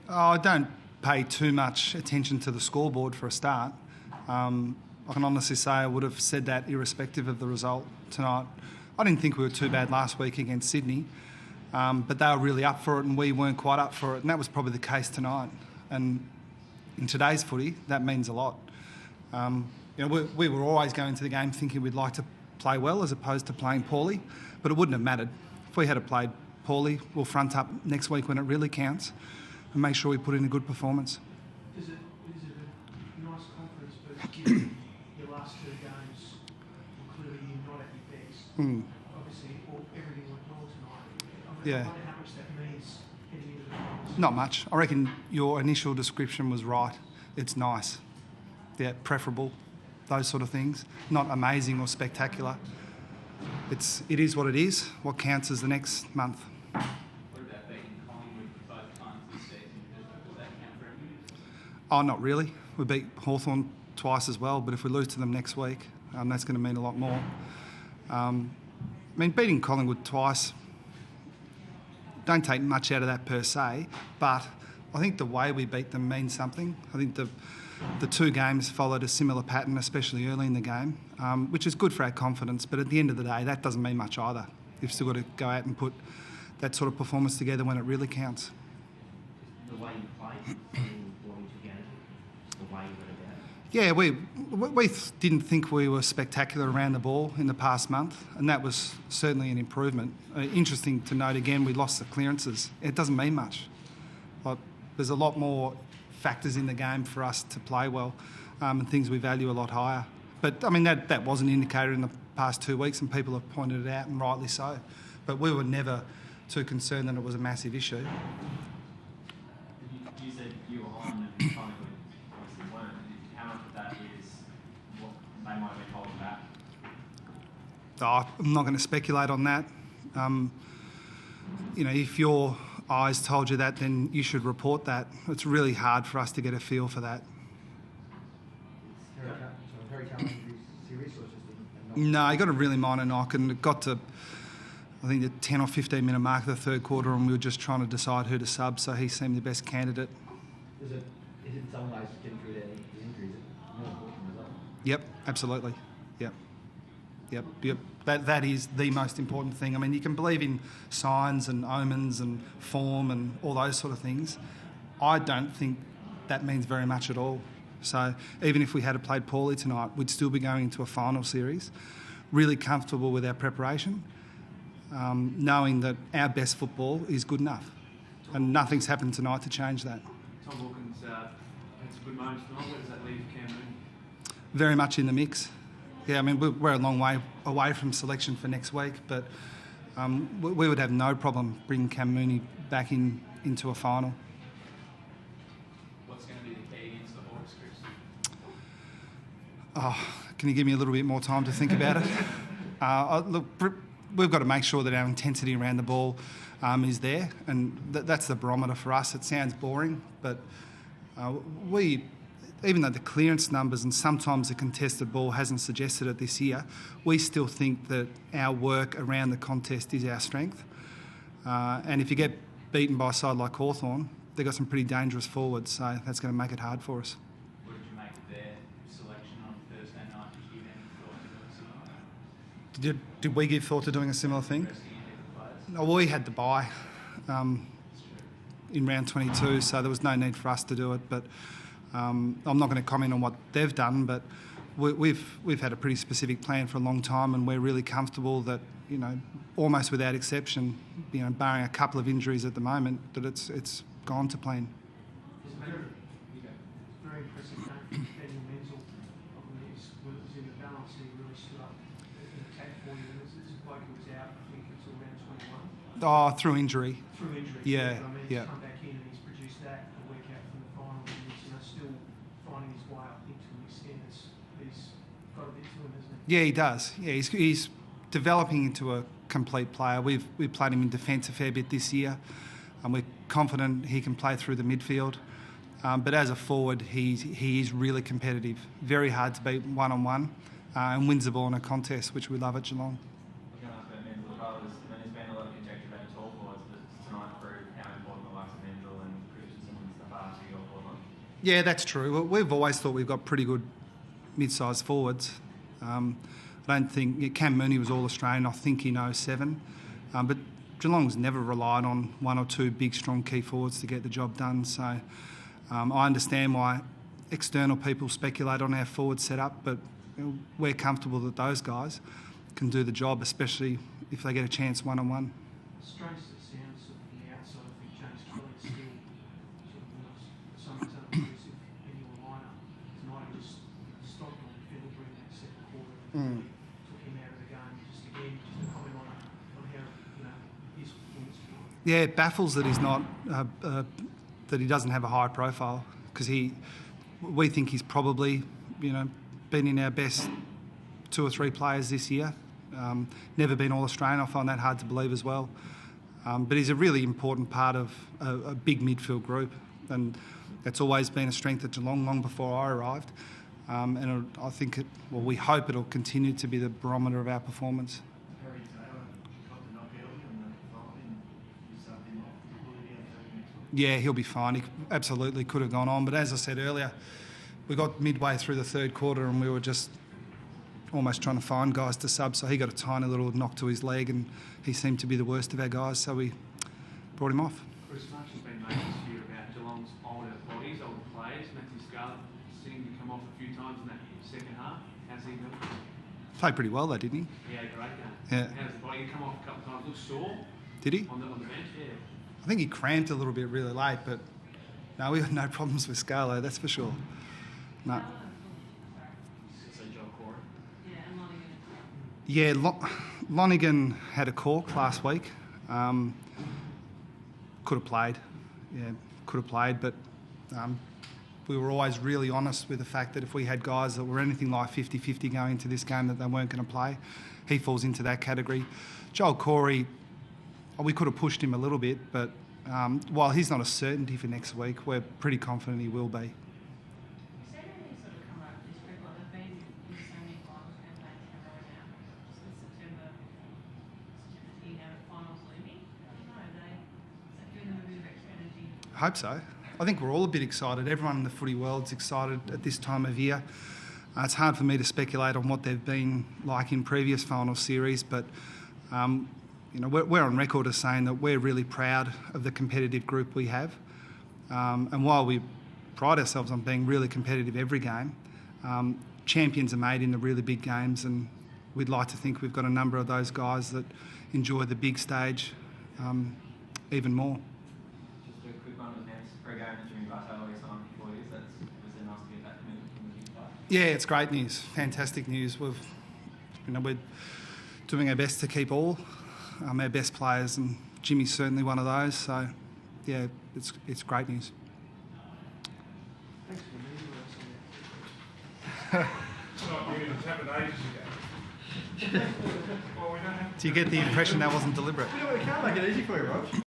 I don't pay too much attention to the scoreboard for a start. I can honestly say I would have said that irrespective of the result tonight. I didn't think we were too bad last week against Sydney, but they were really up for it and we weren't quite up for it, and that was probably the case tonight. And in today's footy, that means a lot. We were always going to the game thinking we'd like to play well as opposed to playing poorly, but it wouldn't have mattered. If we had played poorly, we'll front up next week when it really counts and make sure we put in a good performance. Is it a nice confidence boost given your last two games were clearly not at your best? Obviously, everything went well tonight. I wonder how much that means heading into the finals. Not much. I reckon your initial description was right. It's nice. Yeah, preferable. Those sort of things. Not amazing or spectacular. It is what it is. What counts is the next month. What about beating Collingwood both times this season? Does that count for anything? Oh, not really. We beat Hawthorn twice as well, but if we lose to them next week, that's going to mean a lot more. Beating Collingwood twice, don't take much out of that per se, but I think the way we beat them means something. I think the two games followed a similar pattern, especially early in the game, which is good for our confidence, but at the end of the day, that doesn't mean much either. You've still got to go out and put that sort of performance together when it really counts. The way you played, brought him together, the way you went about it. Yeah, we didn't think we were spectacular around the ball in the past month, and that was certainly an improvement. Interesting to note again, we lost the clearances. It doesn't mean much. There's a lot more factors in the game for us to play well, and things we value a lot higher. But that was an indicator in the past 2 weeks, and people have pointed it out, and rightly so. But we were never too concerned that it was a massive issue. You said you were on and Collingwood obviously weren't. How much of that is what they might have been holding back? I'm not going to speculate on that. If your eyes told you that, then you should report that. It's really hard for us to get a feel for that. No, he got a really minor knock, and it got to, I think, the 10 or 15 minute mark of the third quarter, and we were just trying to decide who to sub, so he seemed the best candidate. Is it in some ways getting through their injuries more important as well? Yep, absolutely. Yep. That is the most important thing. You can believe in signs and omens and form and all those sort of things. I don't think that means very much at all. So even if we had played poorly tonight, we'd still be going into a final series, really comfortable with our preparation, knowing that our best football is good enough. And nothing's happened tonight to change that. Tom Hawkins had some good moments tonight. Where does that leave Cam Mooney? Very much in the mix. Yeah, we're a long way away from selection for next week, but we would have no problem bringing Cam Mooney back into a final. What's going to be the key against the Hawks, Chris? Can you give me a little bit more time to think about it? Look, we've got to make sure that our intensity around the ball is there, and that's the barometer for us. It sounds boring, but even though the clearance numbers and sometimes the contested ball hasn't suggested it this year, we still think that our work around the contest is our strength. And if you get beaten by a side like Hawthorn, they've got some pretty dangerous forwards, so that's going to make it hard for us. What did you make of their selection on Thursday night? Did you give any thought to doing similar? Did we give thought to doing a similar thing? No, we had to buy in round 22, so there was no need for us to do it. But I'm not going to comment on what they've done, but we've had a pretty specific plan for a long time, and we're really comfortable that, almost without exception, barring a couple of injuries at the moment, that it's gone to plan. It's very impressive game. Daniel Menzel was in the balance. He really stood up in attack for you. This bloke who was out, I think, until round 21. Through injury. Through injury. Yeah. He's come back in and he's produced that a week out from the final. And he's still finding his way up into an extent. He's got a bit to him, hasn't he? Yeah, he does. Yeah, he's developing into a complete player. We've played him in defence a fair bit this year, and we're confident he can play through the midfield. But as a forward, he is really competitive. Very hard to beat one-on-one, and wins the ball in a contest, which we love at Geelong. I was going to ask about Menzel as well. There's been a lot of conjecture about tall forwards, but tonight proved how important the likes of Menzel and Christensen and stuff Yeah, that's true. Well, we've always thought we've got pretty good mid-sized forwards. I don't think Cam Mooney was All-Australian, I think, in 07. But Geelong's never relied on one or two big, strong key forwards to get the job done. So I understand why external people speculate on our forward setup, but we're comfortable that those guys can do the job, especially if they get a chance one-on-one. Strange as it sounds, sort of from the outside, I think James Kelly's still sort of was somewhat unimpressive in your lineup. Tonight he just stopped on the field during that second quarter and took him out of the game. Just again, just a comment on how his performance was. Yeah, it baffles that he's not that he doesn't have a high profile, because we think he's probably been in our best 2 or 3 players this year. Never been All-Australian. I find that hard to believe as well. But he's a really important part of a big midfield group, and that's always been a strength at Geelong long before I arrived. And I think we hope it'll continue to be the barometer of our performance. Yeah, he'll be fine. He absolutely could have gone on. But as I said earlier, we got midway through the third quarter and we were just almost trying to find guys to sub. So he got a tiny little knock to his leg and he seemed to be the worst of our guys. So we brought him off. Chris, much has been made this year about Geelong's older bodies, older players. Matthew Scarlett seemed to come off a few times in that second half. How's he doing? Played pretty well though, didn't he? He had a great game. Yeah. How's the body? He come off a couple of times. Looked sore Did he? on the bench. Yeah. I think he cramped a little bit really late, but no, we had no problems with Scarlo, that's for sure. No. So Joel Corey. Yeah, Lonigan had a cork last week. Could have played. Yeah, could have played, but we were always really honest with the fact that if we had guys that were anything like 50-50 going into this game, that they weren't going to play. He falls into that category. Joel Corey, we could have pushed him a little bit, but while he's not a certainty for next week, we're pretty confident he will be. I hope so. I think we're all a bit excited. Everyone in the footy world's excited at this time of year. It's hard for me to speculate on what they've been like in previous final series, but we're on record as saying that we're really proud of the competitive group we have. And while we pride ourselves on being really competitive every game, champions are made in the really big games, and we'd like to think we've got a number of those guys that enjoy the big stage even more. Just a quick one with Nance. Pre-game that Jimmy Bartel re-signed for 4 years. Was it nice to get that commitment from the big player? Yeah, it's great news. Fantastic news. We're doing our best to keep all our best players, and Jimmy's certainly one of those. So, yeah, it's great news. Thanks for the Do you get the impression that wasn't deliberate? We can't make it easy for you, Rob.